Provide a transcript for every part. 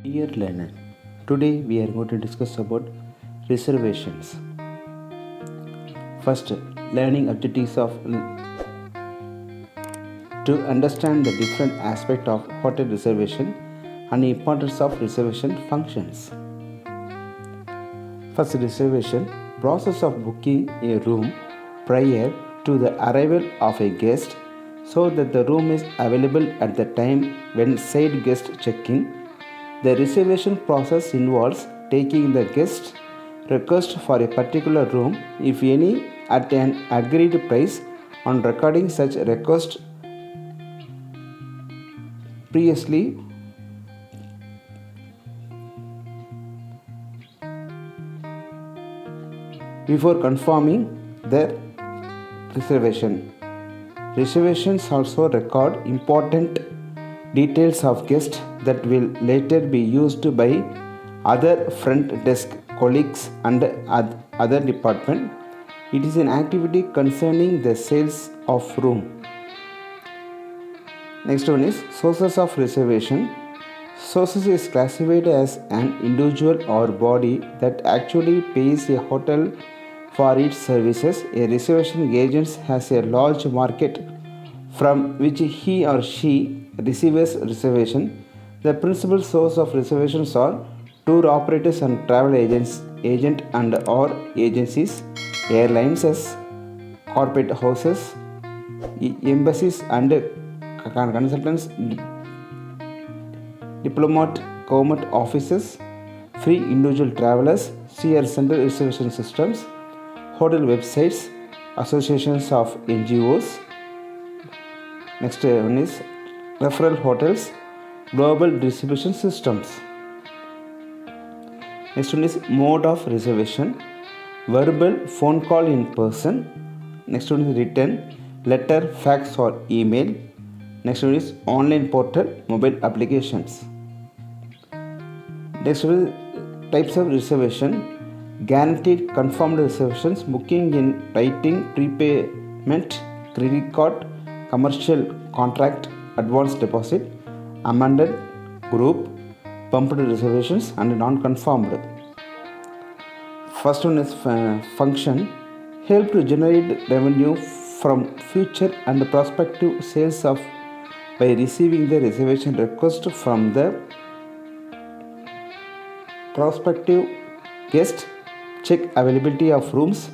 Dear learner, today we are going to discuss about reservations. First, learning objectives of to understand the different aspect of hotel reservation and the importance of reservation functions. First, reservation process of booking a room prior to the arrival of a guest so that the room is available at the time when said guest check-in. The reservation process involves taking the guest request for a particular room, if any, at an agreed price, on recording such request previously before confirming the reservation. Reservations also record important details of guests that will later be used by other front desk colleagues and other department. It is an activity concerning the sales of room. Next one is sources of reservation. Sources is classified as an individual or body that actually pays a hotel for its services. A reservation agent has a large market from which he or she receives reservation. The principal source of reservations are tour operators and travel agent and or agencies, airlines, corporate houses, embassies and consultants, diplomat, government offices, free individual travelers, CR central reservation systems, hotel websites, associations of NGOs. Next one is referral hotels, global distribution systems. Next one is mode of reservation, verbal, phone call in person. Next one is written, letter, fax or email. Next one is online portal, mobile applications. Next one is types of reservation, guaranteed confirmed reservations, booking in writing, prepayment, credit card, commercial contract, advance deposit, amended group, pumped reservations and non-confirmed. First one is function, help to generate revenue from future and prospective sales of by receiving the reservation request from the prospective guest, check availability of rooms,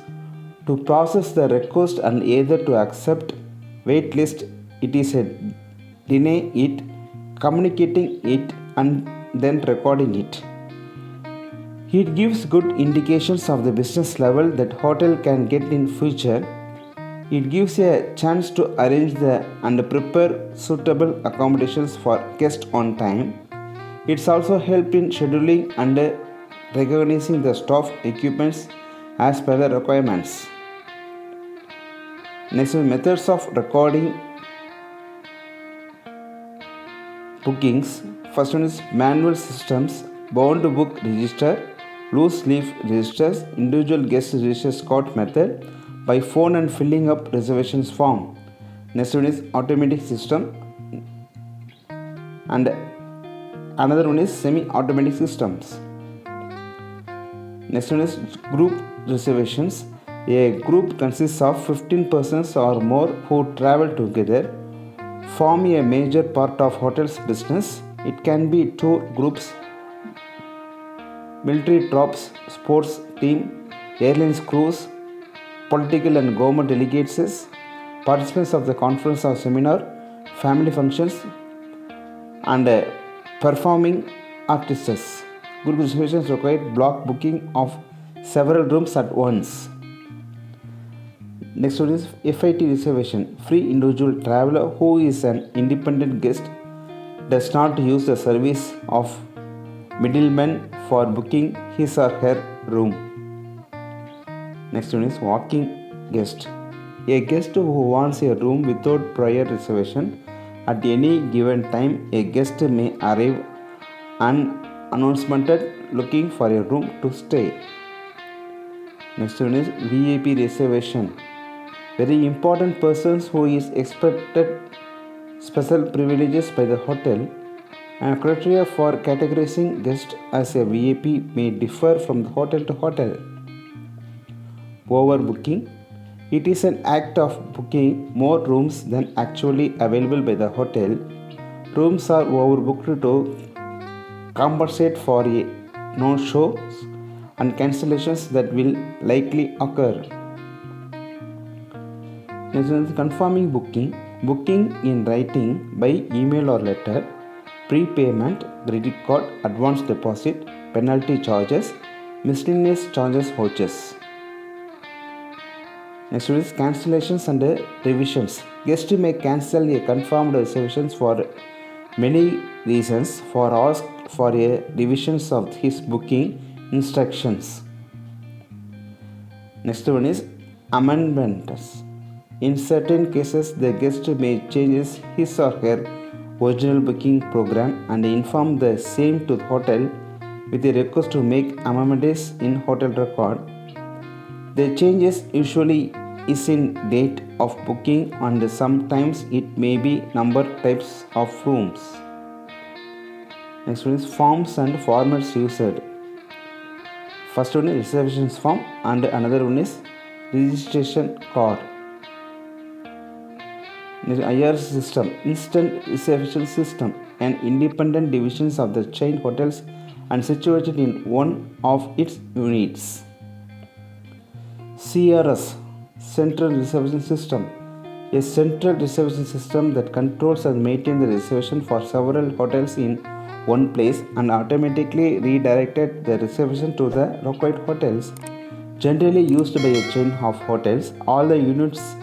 to process the request and either to accept wait list it is a deny it, communicating it and then recording it. It gives good indications of the business level that hotel can get in future. It gives a chance to arrange and prepare suitable accommodations for guests on time. It's also help in scheduling and recognizing the staff equipments as per the requirements. Next is methods of recording bookings. First one is manual systems, bound book register, loose leaf registers, individual guest registers card method, by phone and filling up reservations form. Next one is automatic system and another one is semi-automatic systems. Next one is group reservations. A group consists of 15 persons or more who travel together, form a major part of hotel's business. It can be tour groups, military troops, sports team, airlines crews, political and government delegates, participants of the conference or seminar, family functions, and performing artists. Group reservations require block booking of several rooms at once. Next one is FIT reservation. Free individual traveler who is an independent guest does not use the service of middlemen for booking his or her room. Next one is walking guest. A guest who wants a room without prior reservation. At any given time, a guest may arrive unannounced looking for a room to stay. Next one is VIP reservation. Very important persons who is expected special privileges by the hotel Criteria for categorizing guests as a VIP may differ from hotel to hotel. Overbooking. It is an act of booking more rooms than actually available by the hotel. Rooms are overbooked to compensate for no-shows and cancellations that will likely occur. Next is confirming booking. Booking in writing by email or letter, prepayment, credit card, advance deposit, penalty charges, miscellaneous charges vouchers. Next is cancellations and revisions. Guest may cancel a confirmed reservations for many reasons for ask for a revisions of his booking instructions. Next one is amendments. In certain cases, the guest may change his or her original booking program and inform the same to the hotel with a request to make amendments in hotel record. The changes usually is in date of booking and sometimes it may be number types of rooms. Next one is forms and formats used. First one is reservations form and another one is registration card. IR system, instant reservation system, an independent division of the chain hotels and situated in one of its units. CRS, Central Reservation System, a central reservation system that controls and maintains the reservation for several hotels in one place and automatically redirected the reservation to the required hotels. Generally used by a chain of hotels, all the units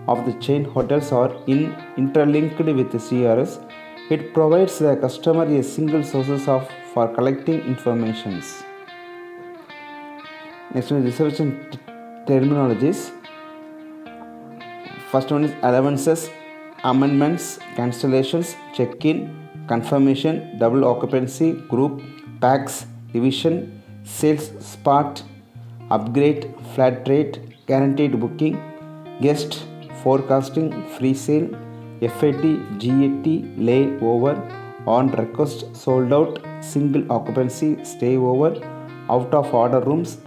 of the chain hotels are interlinked with the CRS. It provides the customer a single source for collecting information. Next one is reservation terminologies. First one is allowances, amendments, cancellations, check-in, confirmation, double occupancy, group, packs, division, sales spot, upgrade, flat rate, guaranteed booking, guest, forecasting, free sale, FAT, GAT, layover, on request, sold out, single occupancy, stay over, out of order rooms,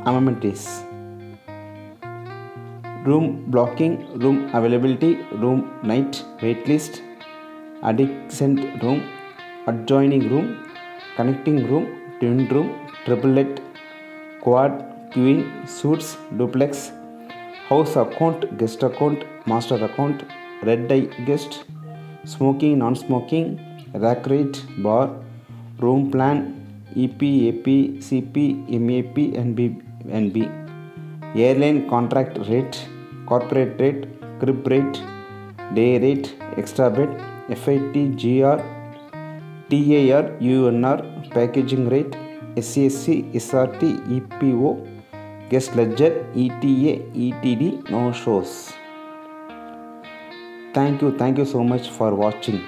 amenities. Room blocking, room availability, room night, waitlist, adjacent room, adjoining room, connecting room, twin room, triplet, quad, queen, suites, duplex, house account, guest account, master account, red eye guest, smoking, non-smoking, rack rate, bar, room plan, EP, AP, CP, MAP and B, airline contract rate, corporate rate, crib rate, day rate, extra bed, FIT, GR, TAR, UNR, packaging rate, SAC, SRT, EPO, guest ledger, ETA, ETD, no shows. Thank you so much for watching.